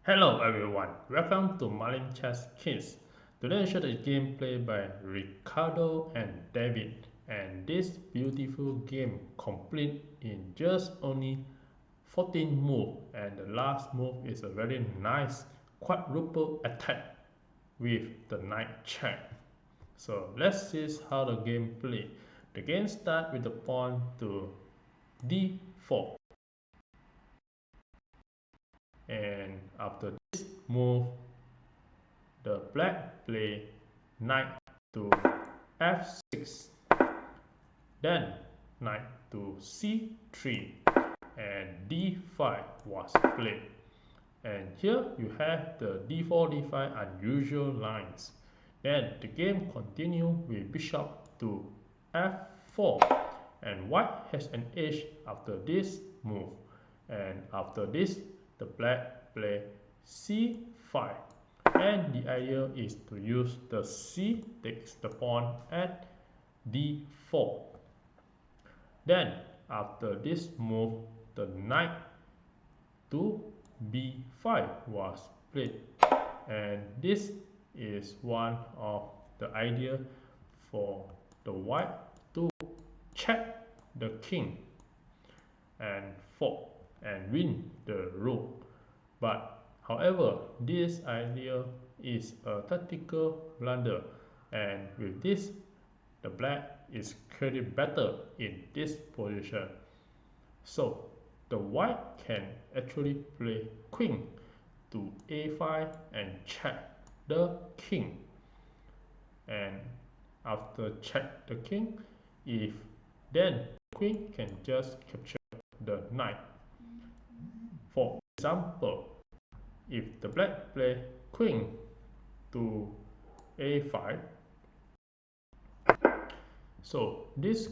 Hello everyone, welcome to Marlin Chess Kids. Today I show the gameplay by Riccardo and David, and this beautiful game complete in just only 14 moves, and the last move is a very nice quadruple attack with the knight check. So let's see how the game play. The game starts with the pawn to d4, and after this move the black play knight to f6, then knight to c3, and d5 was played. And here you have the d4 d5 unusual lines. Then the game continue with bishop to f4, and white has an edge after this move. And after this the black play c5, and the idea is to use the c takes the pawn at d4. Then after this move the knight to b5 was played, and this is one of the idea for the white to check the king and fork and win the rook. But however, this idea is a tactical blunder, and with this the black is clearly better in this position. So the white can actually play queen to a5 and check the king. And after check the king, if then queen can just capture the knight. For example, if the black play queen to a5, so this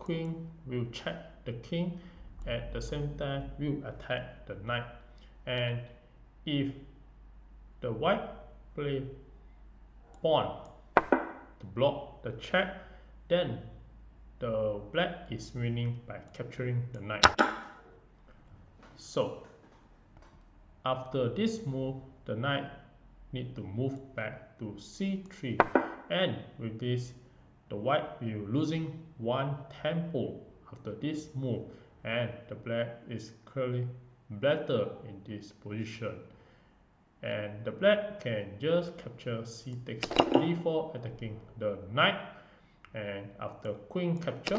queen will check the king, at the same time will attack the knight. And if the white play pawn to block the check, then the black is winning by capturing the knight. So after this move the knight need to move back to c3, and with this the white will losing one tempo after this move, and the black is clearly better in this position. And the black can just capture c takes d4, attacking the knight, and after queen capture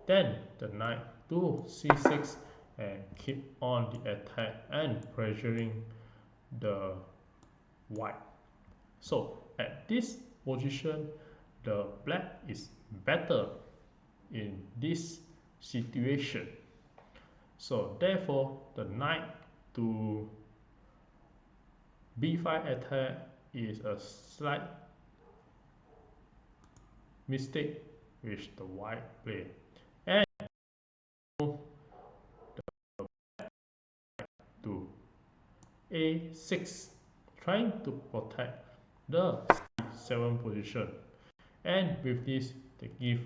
then the knight to c6 and keep on the attack and pressuring the white. So at this position the black is better in this situation. So therefore the knight to b5 attack is a slight mistake which the white play, and move the black to a6, trying to protect the c7 position. And with this they give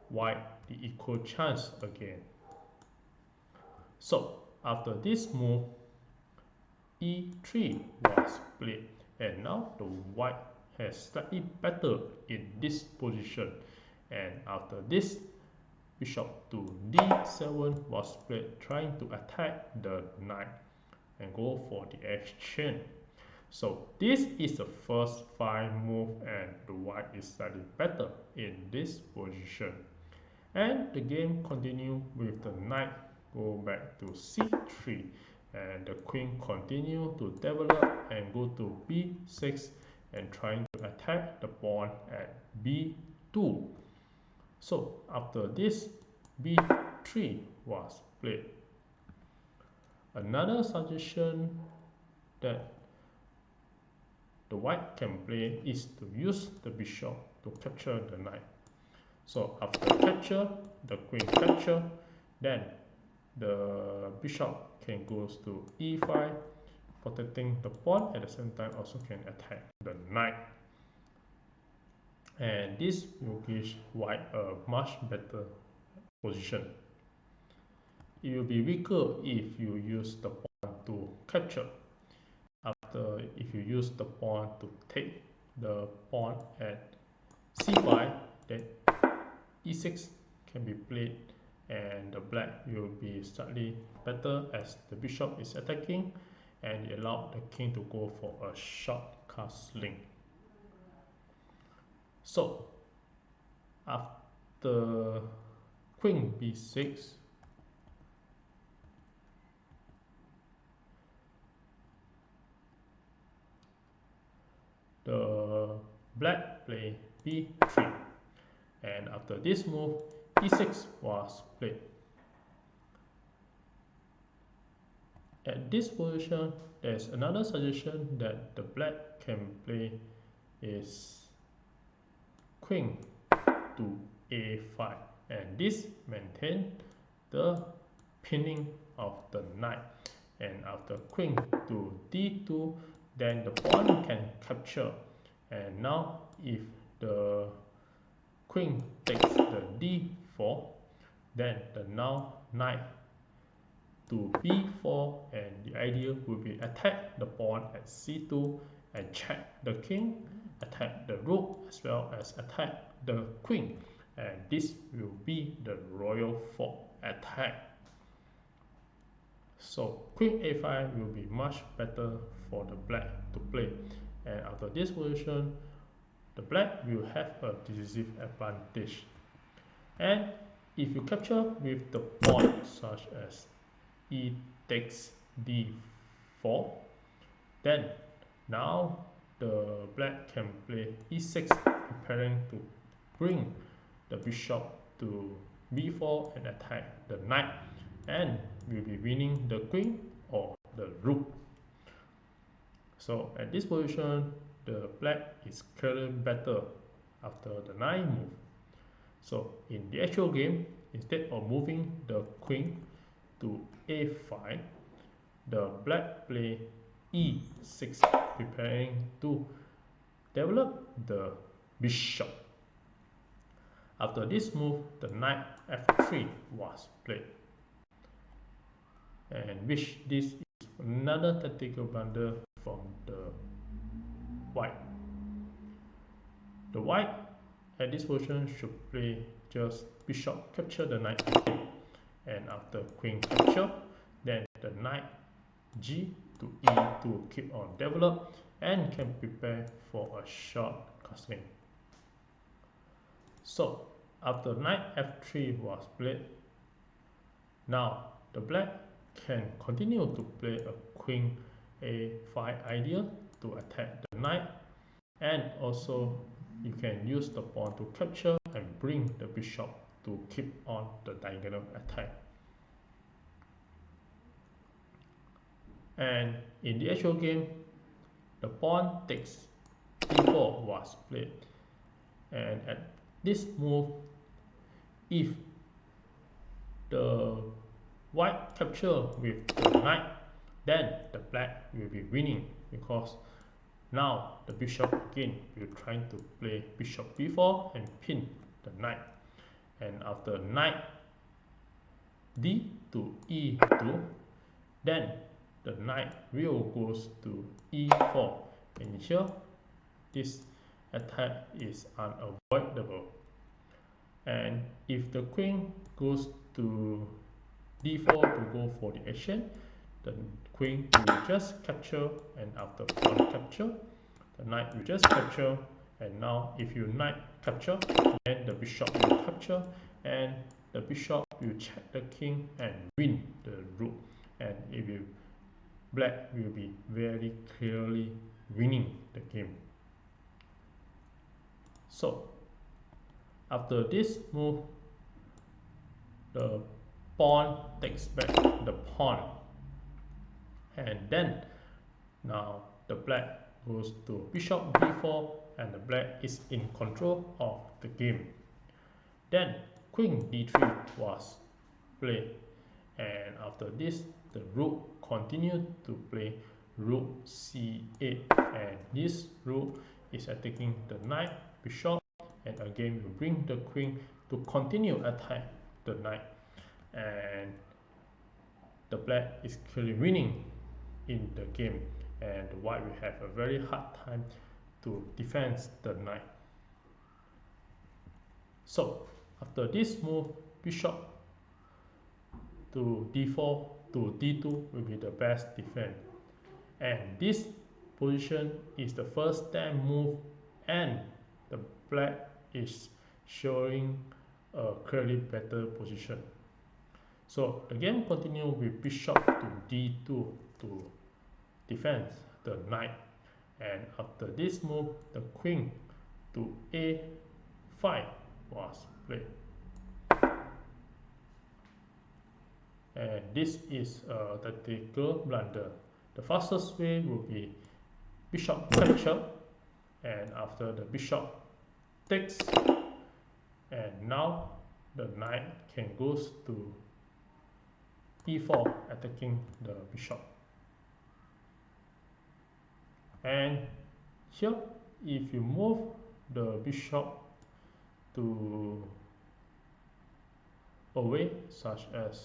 white the equal chance again. So after this move e3 was played, and now the white has slightly better in this position. And after this bishop to d7 was played, trying to attack the knight and go for the exchange. So this is the first 5 move, and the white is slightly better in this position. And the game continue with the knight go back to c3, and the queen continue to develop and go to b6 and trying to attack the pawn at b2. So after this b3 was played. Another suggestion that the white can play is to use the bishop to capture the knight. So after capture, the queen capture, then the bishop can goes to e5, protecting the pawn, at the same time also can attack the knight. And this will give white a much better position. It will be weaker if you use the pawn to capture. after if you use the pawn to take the pawn at c5, then e6 can be played, and the black will be slightly better as the bishop is attacking, and it allowed the king to go for a short castling. So after queen b6, the black play b3, and after this move e6 was played. At this position, there's another suggestion that the black can play is queen to a5, and this maintains the pinning of the knight. And after queen to d2, then the pawn can capture, and now if the queen takes the d4, then the now knight to b4, and the idea will be attack the pawn at c2 and check the king, attack the rook as well as attack the queen, and this will be the royal fork attack. So queen a5 will be much better for the black to play, and after this position the black will have a decisive advantage. And if you capture with the pawn such as e takes d4, then now the black can play e6, preparing to bring the bishop to b4 and attack the knight, and will be winning the queen or the rook. So at this position the black is clearly better after the knight move. So in the actual game, instead of moving the queen to a5, the black play e6, preparing to develop the bishop. After this move, the knight f3 was played, and which this is another tactical blunder from the white. The white at this position should play just bishop capture the knight again, and after queen capture, then the knight g to e2 keep on develop and can prepare for a short castling. So after knight f3 was played, now the black can continue to play a queen a5 idea to attack the knight, and also you can use the pawn to capture and bring the bishop to keep on the diagonal attack. And in the actual game, the pawn takes d4 was played, and at this move, if the white capture with the knight, then the black will be winning, because now the bishop again will try to play bishop b4 and pin the knight, and after knight d to e2, then the knight will goes to e4, and here this attack is unavoidable. And if the queen goes to d4 to go for the action, the queen will just capture, and after pawn capture, the knight will just capture, and now if you knight capture, then the bishop will capture, and the bishop will check the king and win the rook, and it will black will be very clearly winning the game. So after this move, the pawn takes back the pawn, and then now the black goes to bishop b4, and the black is in control of the game. Then queen d3 was played, and after this the rook continued to play rook c8, and this rook is attacking the knight, bishop, and again will bring the queen to continue attack the knight, and the black is clearly winning in the game. and the white will have a very hard time to defend the knight. So after this move, bishop to d4 to d2 will be the best defense, and this position is the first stamp move, and the black is showing a clearly better position. So the game continue with bishop to d2 to defend the knight, and after this move the queen to a5 was played, and this is a tactical blunder. The fastest way will be bishop capture, and after the bishop takes, and now the knight can goes to e4 attacking the bishop. And here if you move the bishop to away, such as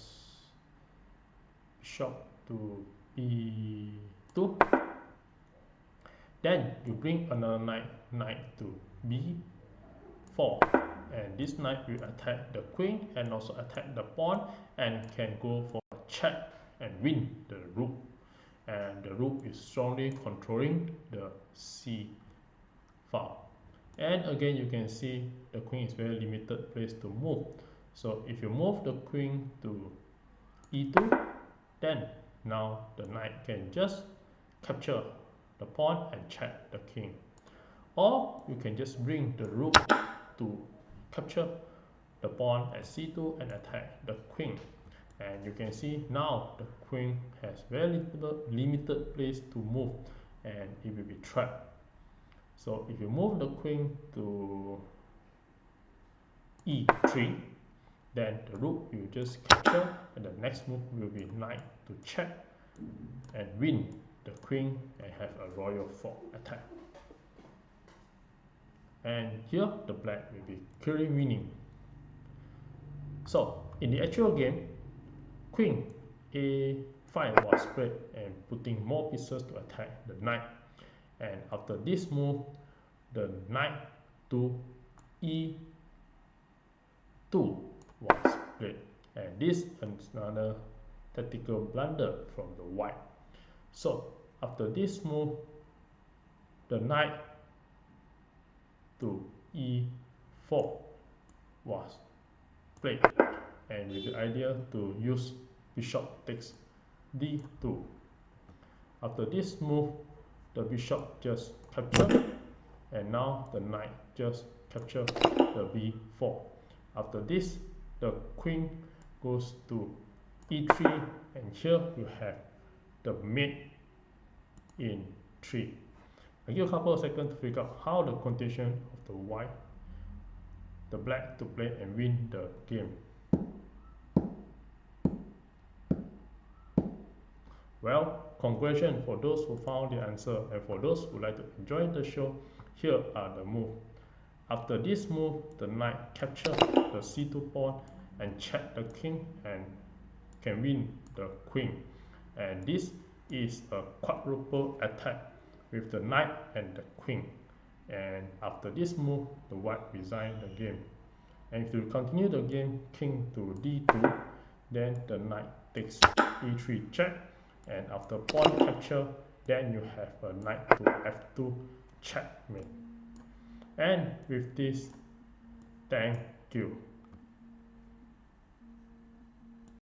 bishop to b2, then you bring another knight to b4, and this knight will attack the queen and also attack the pawn, and can go for a check and win the rook, and the rook is strongly controlling the c file. And again you can see the queen is very limited place to move. So if you move the queen to e2, then now the knight can just capture the pawn and check the king, or you can just bring the rook to capture the pawn at c2 and attack the queen. And you can see now the queen has very limited place to move, and it will be trapped. So if you move the queen to e3, then the rook will just capture, and the next move will be knight to check and win the queen and have a royal fork attack. And here the black will be clearly winning. So in the actual game, queen a5 was played and putting more pieces to attack the knight, and after this move the knight to e2 was played, and this is another tactical blunder from the white. So after this move the knight to e4 was played, and with the idea to use bishop takes d2. After this move the bishop just capture, and now the knight just capture the b4. After this the queen goes to e3, and here you have the mate in 3. I give a couple of seconds to figure out how the condition of the black to play and win the game. Well, congratulations for those who found the answer, and for those who like to enjoy the show, here are the moves. After this move, the knight captures the c2 pawn and check the king and can win the queen. And this is a quadruple attack with the knight and the queen. And after this move, the white resign the game. And if you continue the game, king to d2, then the knight takes e3 check, and after pawn capture, then you have a knight to f2 checkmate. And with this, thank you.